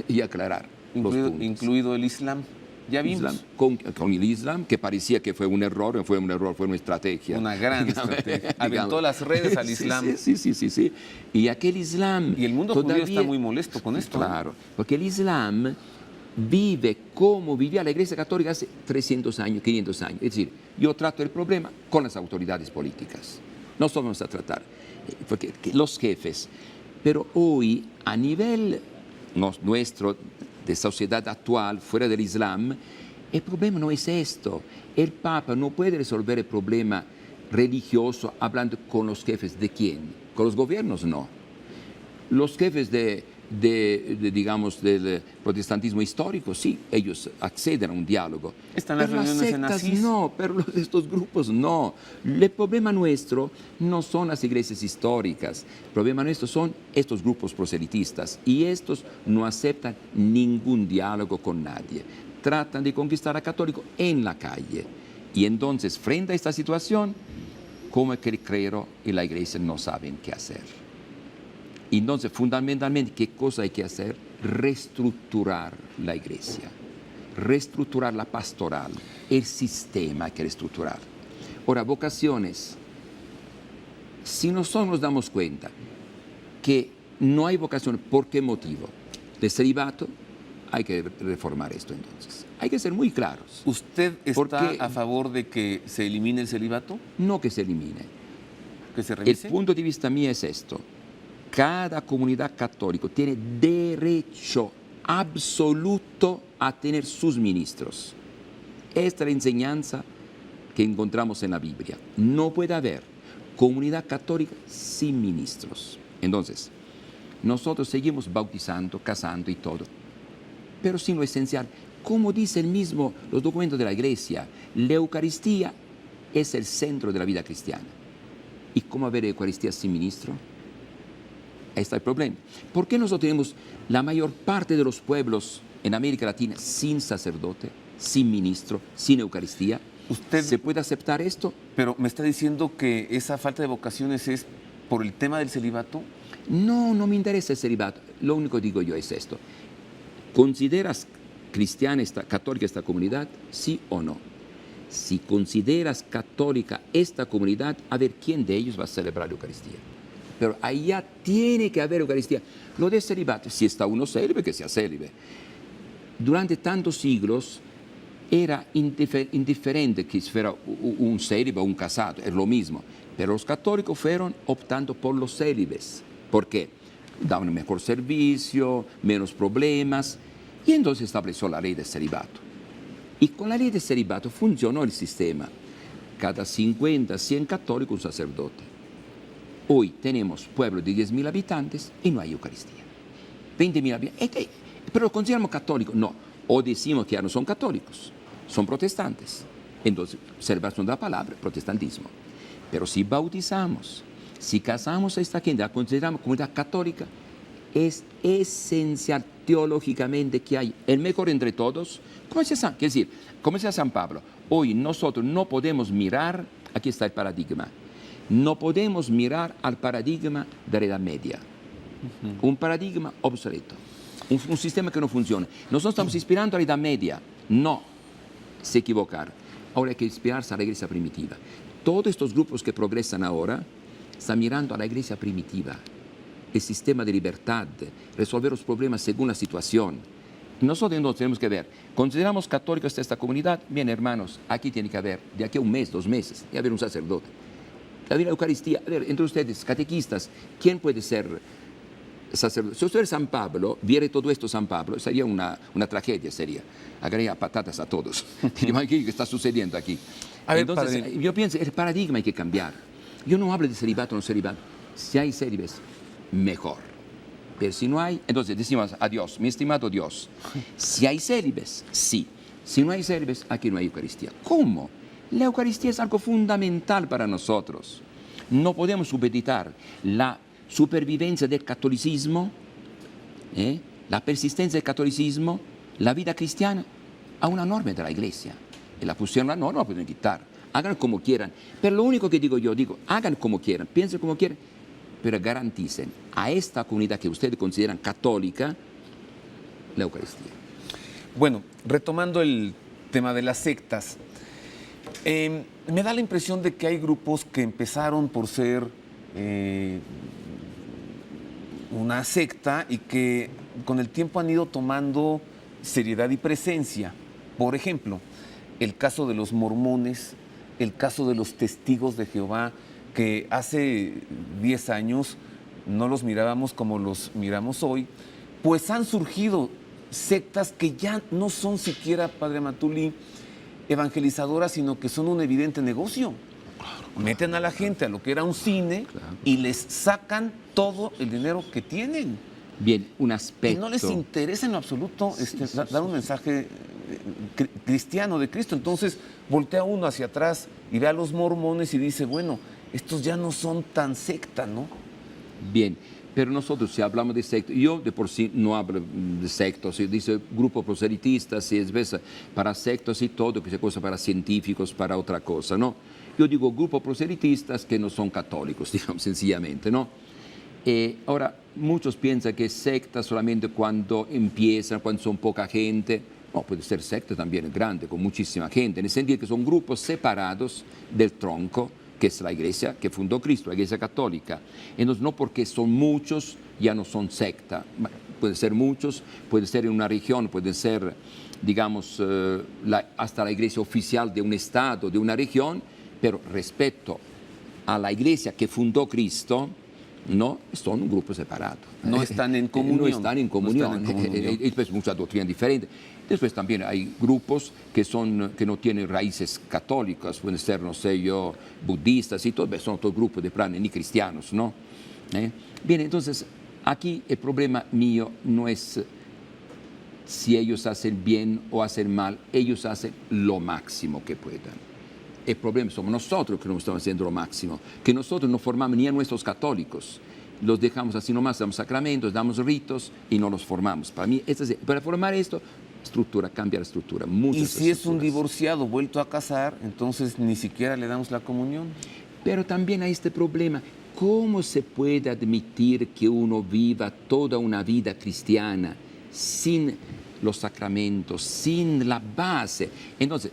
y aclarar incluido el Islam. Ya vimos. Con el Islam, que parecía que fue un error, fue una estrategia. Una gran estrategia. Aventó las redes al Islam. Sí. Y aquel Islam... Y el mundo judío está muy molesto con esto. Claro, porque el Islam vive como vivía la Iglesia Católica hace 300 años, 500 años. Es decir, yo trato el problema con las autoridades políticas. Nosotros vamos a tratar, porque los jefes. Pero hoy, a nivel nuestro, de sociedad actual, fuera del Islam, el problema no es esto. El Papa no puede resolver el problema religioso hablando con los jefes de quién. Con los gobiernos no. Los jefes digamos, del protestantismo histórico, sí, ellos acceden a un diálogo. Están las reuniones en Asís. No, pero estos grupos no. El problema nuestro no son las iglesias históricas, el problema nuestro son estos grupos proselitistas y estos no aceptan ningún diálogo con nadie. Tratan de conquistar a católico en la calle. Y entonces, frente a esta situación, como es que el clero y la iglesia no saben qué hacer. Entonces, fundamentalmente, ¿qué cosa hay que hacer? Reestructurar la iglesia, reestructurar la pastoral, el sistema hay que reestructurar. Ahora, vocaciones, si nosotros nos damos cuenta que no hay vocación, ¿por qué motivo? De celibato, hay que reformar esto entonces. Hay que ser muy claros. ¿Usted está a favor de que se elimine el celibato? No que se elimine. ¿Que se revise? El punto de vista mío es esto. Cada comunidad católica tiene derecho absoluto a tener sus ministros. Esta es la enseñanza que encontramos en la Biblia. No puede haber comunidad católica sin ministros. Entonces, nosotros seguimos bautizando, casando y todo, pero sin lo esencial. Como dice los documentos de la Iglesia, la Eucaristía es el centro de la vida cristiana. ¿Y cómo haber Eucaristía sin ministro? Ahí está el problema. ¿Por qué nosotros tenemos la mayor parte de los pueblos en América Latina sin sacerdote, sin ministro, sin Eucaristía? ¿Se puede aceptar esto? Pero me está diciendo que esa falta de vocaciones es por el tema del celibato. No, no me interesa el celibato. Lo único que digo yo es esto. ¿Consideras cristiana, católica esta comunidad? ¿Sí o no? Si consideras católica esta comunidad, a ver quién de ellos va a celebrar la Eucaristía. Pero allá tiene que haber Eucaristía. Lo de celibato, si está uno célibe, que sea célibe. Durante tantos siglos, era indiferente que fuera un célibe o un casado, es lo mismo. Pero los católicos fueron optando por los célibes. ¿Por qué? Daban mejor servicio, menos problemas, y entonces estableció la ley del celibato. Y con la ley del celibato funcionó el sistema. Cada 50, 100 católicos un sacerdote. Hoy tenemos pueblo de 10.000 habitantes y no hay Eucaristía. 20.000 habitantes. Pero lo consideramos católicos. No, o decimos que ya no son católicos, son protestantes. Entonces, celebración de la palabra, protestantismo. Pero si bautizamos, si casamos a esta gente, la consideramos comunidad católica, es esencial teológicamente que hay el mejor entre todos. Como decía San Pablo, hoy nosotros no podemos mirar, aquí está el paradigma, no podemos mirar al paradigma de la Edad Media. Un paradigma obsoleto, un sistema que no funciona. Nosotros estamos inspirando a la Edad Media, no, se equivocar. Ahora hay que inspirarse a la iglesia primitiva. Todos estos grupos que progresan ahora están mirando a la iglesia primitiva, el sistema de libertad, resolver los problemas según la situación. Nosotros no tenemos que ver, consideramos católicos esta comunidad, bien hermanos, aquí tiene que haber, de aquí a un mes, 2 meses, tiene que haber un sacerdote. La Eucaristía, a ver, entre ustedes, catequistas, ¿quién puede ser sacerdote? Si usted es San Pablo, viera todo esto San Pablo, sería una tragedia, sería. Agarraría patatas a todos. ¿Qué está sucediendo aquí? A ver, entonces, padre, yo pienso, el paradigma hay que cambiar. Yo no hablo de celibato o no celibato. Si hay célibes, mejor. Pero si no hay, entonces decimos a Dios, mi estimado Dios, si hay célibes, sí. Si no hay célibes, aquí no hay Eucaristía. ¿Cómo? La Eucaristía es algo fundamental para nosotros. No podemos supeditar la supervivencia del catolicismo, la persistencia del catolicismo, la vida cristiana, a una norma de la Iglesia. Y la pusieron la norma, la pueden quitar. Hagan como quieran. Pero lo único que digo yo, hagan como quieran, piensen como quieran, pero garanticen a esta comunidad que ustedes consideran católica la Eucaristía. Bueno, retomando el tema de las sectas, me da la impresión de que hay grupos que empezaron por ser una secta y que con el tiempo han ido tomando seriedad y presencia. Por ejemplo, el caso de los mormones, el caso de los testigos de Jehová, que hace 10 años no los mirábamos como los miramos hoy, pues han surgido sectas que ya no son siquiera, Padre Amatuli, evangelizadoras, sino que son un evidente negocio. Meten a la gente a lo que era un cine y les sacan todo el dinero que tienen. Bien, un aspecto. Y no les interesa en lo absoluto dar un mensaje cristiano de Cristo. Entonces voltea uno hacia atrás y ve a los mormones y dice, bueno, estos ya no son tan secta, ¿no? Bien, pero nosotros si hablamos de secta, yo de por sí no hablo de sectas, si dice grupo proselitista, si es veces para sectas y todo, que es cosa para científicos, para otra cosa, ¿no? Yo digo grupos proselitistas que no son católicos, digamos sencillamente, ¿no? Ahora, muchos piensan que es secta solamente cuando empiezan, cuando son poca gente. No, puede ser secta también grande, con muchísima gente, en el sentido que son grupos separados del tronco, que es la iglesia que fundó Cristo, la iglesia católica. Entonces, no porque son muchos, ya no son secta. Puede ser muchos, puede ser en una región, puede ser, digamos, hasta la iglesia oficial de un estado, de una región, pero respecto a la iglesia que fundó Cristo, no, son un grupo separado. No están en comunión. No están en comunión. No están en comunión. Y después mucha doctrina diferente. Después también hay grupos que no tienen raíces católicas, pueden ser, no sé yo, budistas y todo, son otros grupos de plan, ni cristianos, ¿no? Bien, entonces, aquí el problema mío no es si ellos hacen bien o hacen mal, ellos hacen lo máximo que puedan. El problema somos nosotros que no estamos haciendo lo máximo, que nosotros no formamos ni a nuestros católicos, los dejamos así nomás, damos sacramentos, damos ritos y no los formamos. Para mí, para formar esto, cambia la estructura. Y si es un divorciado vuelto a casar, entonces ni siquiera le damos la comunión. Pero también hay este problema, ¿cómo se puede admitir que uno viva toda una vida cristiana sin los sacramentos, sin la base? Entonces,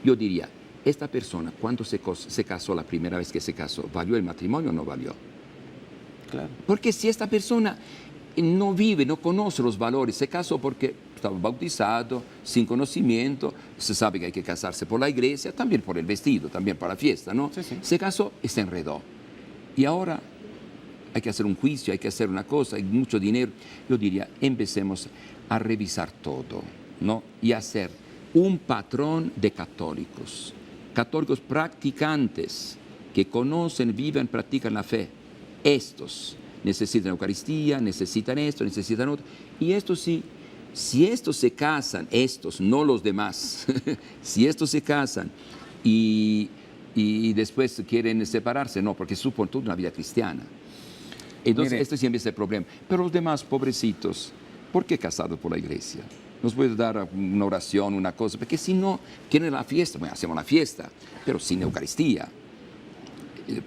yo diría, esta persona, cuando se casó la primera vez que se casó, ¿valió el matrimonio o no valió? Claro. Porque si esta persona no vive, no conoce los valores, se casó porque estaba bautizado sin conocimiento, se sabe que hay que casarse por la iglesia, también por el vestido, también para la fiesta, ¿no? Sí, sí. Se casó y se enredó. Y ahora hay que hacer un juicio, hay que hacer una cosa, hay mucho dinero. Yo diría, empecemos a revisar todo, ¿no? Y hacer un patrón de católicos practicantes, que conocen, viven, practican la fe. Estos necesitan Eucaristía, necesitan esto, necesitan otro. Y estos sí, si estos se casan, estos, no los demás, si estos se casan y después quieren separarse, no, porque supone toda una vida cristiana. Entonces, Mire, esto siempre es el problema. Pero los demás, pobrecitos, ¿por qué casados por la iglesia? Nos puede dar una oración, una cosa, porque si no, quieren la fiesta, bueno, hacemos la fiesta, pero sin Eucaristía.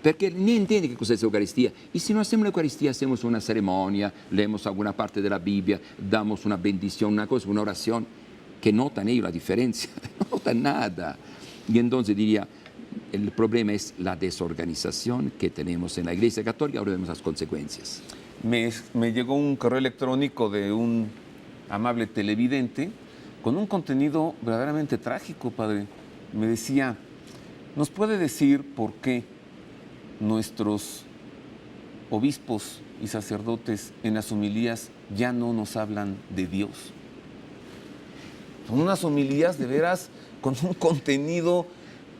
Porque ni entiende qué cosa es Eucaristía. Y si no hacemos la Eucaristía, hacemos una ceremonia, leemos alguna parte de la Biblia, damos una bendición, una cosa, una oración, que notan ellos la diferencia, no notan nada. Y entonces diría, el problema es la desorganización que tenemos en la Iglesia Católica, ahora vemos las consecuencias. me llegó un correo electrónico de un amable televidente con un contenido verdaderamente trágico, padre. Me decía, ¿nos puede decir por qué nuestros obispos y sacerdotes en las homilías ya no nos hablan de Dios? Son unas homilías de veras con un contenido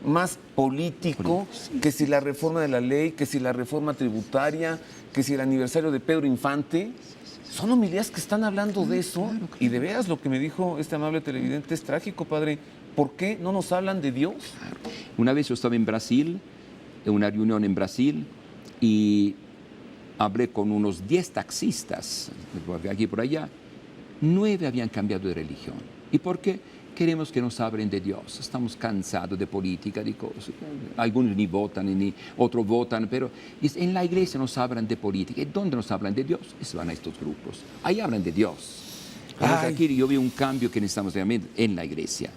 más político, que si la reforma de la ley, que si la reforma tributaria, que si el aniversario de Pedro Infante. Son homilías que están hablando de eso, y de veras lo que me dijo este amable televidente es trágico, padre. ¿Por qué no nos hablan de Dios? Una vez yo estaba en Brasil, en una reunión en Brasil, y hablé con unos 10 taxistas, aquí y por allá. 9 habían cambiado de religión. ¿Y por qué? Queremos que nos hablen de Dios. Estamos cansados de política, de cosas. Algunos ni votan, ni otros votan, pero en la iglesia nos hablan de política. ¿Y dónde nos hablan de Dios? Se van a estos grupos. Ahí hablan de Dios. Entonces, aquí yo veo un cambio que necesitamos realmente en la iglesia,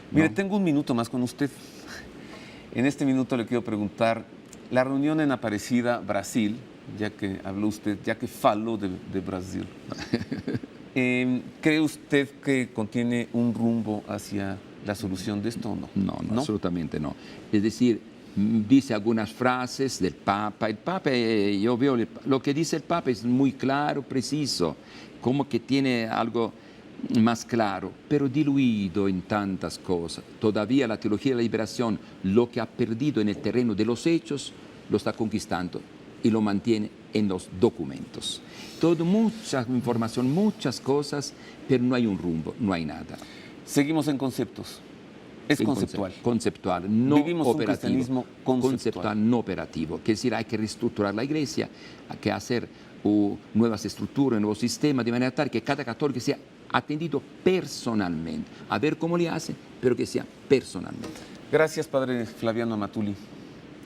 ¿no? Mire, tengo un minuto más con usted. En este minuto le quiero preguntar, la reunión en Aparecida, Brasil, ya que habló usted, ya que faló de Brasil, ¿cree usted que contiene un rumbo hacia la solución de esto o no? No, absolutamente no. Es decir, dice algunas frases del Papa. El Papa, yo veo lo que dice el Papa es muy claro, preciso, como que tiene algo más claro, pero diluido en tantas cosas. Todavía la teología de la liberación, lo que ha perdido en el terreno de los hechos, lo está conquistando y lo mantiene en los documentos. Todo, mucha información, muchas cosas, pero no hay un rumbo, no hay nada. Seguimos en conceptos. Es conceptual. Conceptual, no Vivimos operativo. un cristianismo conceptual. No operativo. Quiere decir, hay que reestructurar la iglesia, hay que hacer nuevas estructuras, nuevos sistemas, de manera tal que cada católico sea atendido personalmente. A ver cómo le hace, pero que sea personalmente. Gracias, padre Flaviano Amatuli.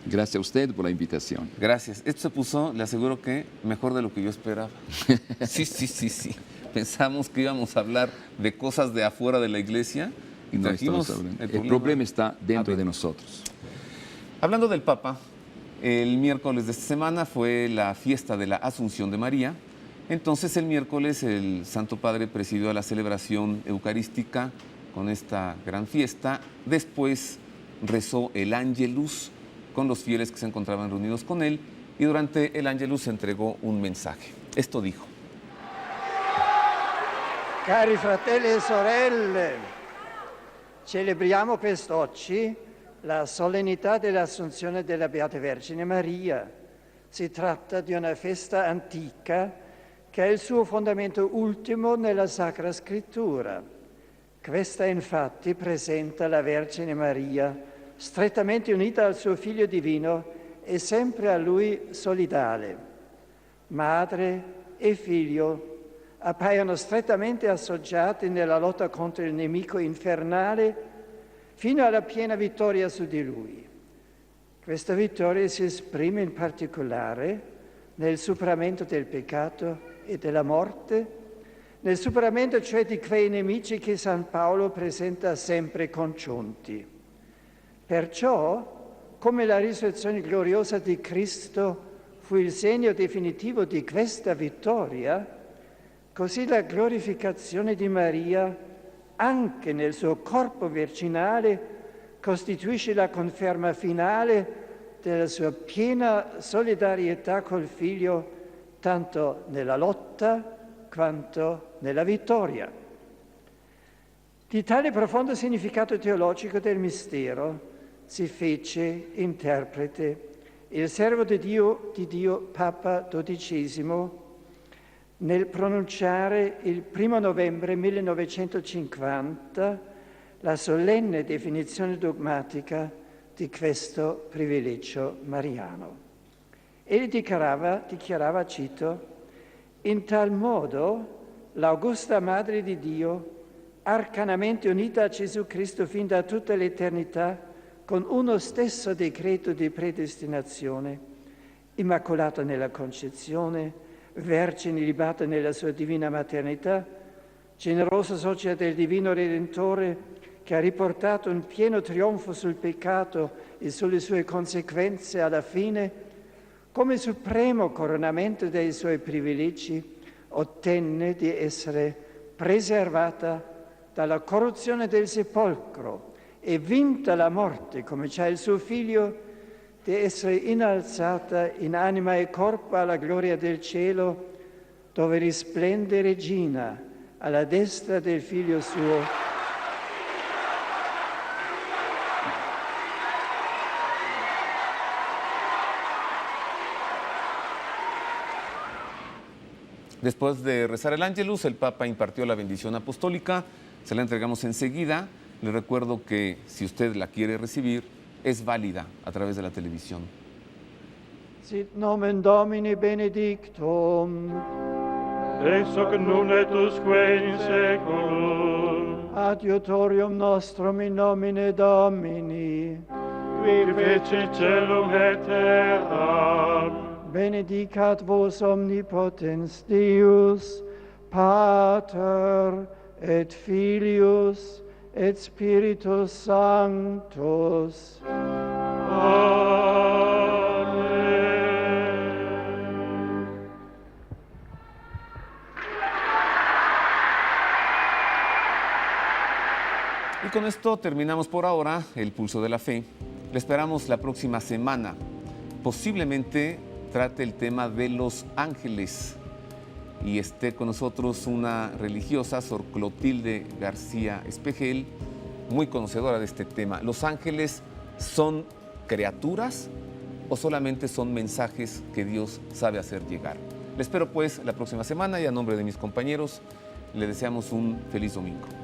Gracias a usted por la invitación. Gracias. Esto se puso, le aseguro que mejor de lo que yo esperaba. Sí. Pensamos que íbamos a hablar de cosas de afuera de la iglesia y No trajimos estamos hablando. El problema está dentro de nosotros. Hablando del Papa, el miércoles de esta semana fue la fiesta de la Asunción de María. Entonces el miércoles el Santo Padre presidió la celebración eucarística con esta gran fiesta. Después rezó el Ángelus con los fieles que se encontraban reunidos con él, y durante el Ángelus entregó un mensaje. Esto dijo: Cari fratelli e sorelle, celebriamo quest'oggi la solennità dell'Assunzione della Beata Vergine Maria. Si tratta di una festa antica che ha il suo fondamento ultimo nella Sacra Scrittura. Questa infatti presenta la Vergine Maria strettamente unita al suo Figlio divino e sempre a Lui solidale. Madre e Figlio appaiono strettamente associati nella lotta contro il nemico infernale fino alla piena vittoria su di Lui. Questa vittoria si esprime in particolare nel superamento del peccato e della morte, nel superamento cioè di quei nemici che San Paolo presenta sempre congiunti. Perciò, come la risurrezione gloriosa di Cristo fu il segno definitivo di questa vittoria, Così la glorificazione di Maria, anche nel suo corpo virginale, costituisce la conferma finale della sua piena solidarietà col Figlio, tanto nella lotta quanto nella vittoria. Di tale profondo significato teologico del mistero si fece interprete il servo di Dio Papa XII nel pronunciare il 1 novembre 1950 la solenne definizione dogmatica di questo privilegio mariano. Egli dichiarava, cito, in tal modo l'augusta Madre di Dio, arcanamente unita a Gesù Cristo fin da tutta l'eternità, con uno stesso decreto di predestinazione, immacolata nella concezione, vergine libata nella sua divina maternità, generosa socia del divino Redentore, che ha riportato un pieno trionfo sul peccato e sulle sue conseguenze alla fine, come supremo coronamento dei suoi privilegi, ottenne di essere preservata dalla corruzione del sepolcro e vinta la morte, come c'è il suo Figlio, di essere innalzata in anima e corpo alla gloria del cielo, dove risplende Regina alla destra del Figlio suo. Después de rezar el Ángelus, el Papa impartió la bendición apostólica, se la entregamos enseguida. Le recuerdo que si usted la quiere recibir, es válida a través de la televisión. Sit nomen Domini benedictum, Ex hoc nun et usque in seculum, adiutorium nostrum in nomine Domini, qui feci celum et terram, benedicat vos omnipotens Deus, Pater et Filius et Spiritus Sanctus. Y con esto terminamos por ahora el Pulso de la Fe. Le esperamos la próxima semana. Posiblemente trate el tema de los ángeles y esté con nosotros una religiosa, Sor Clotilde García Espejel, muy conocedora de este tema. ¿Los ángeles son criaturas o solamente son mensajes que Dios sabe hacer llegar? Le espero pues la próxima semana y a nombre de mis compañeros le deseamos un feliz domingo.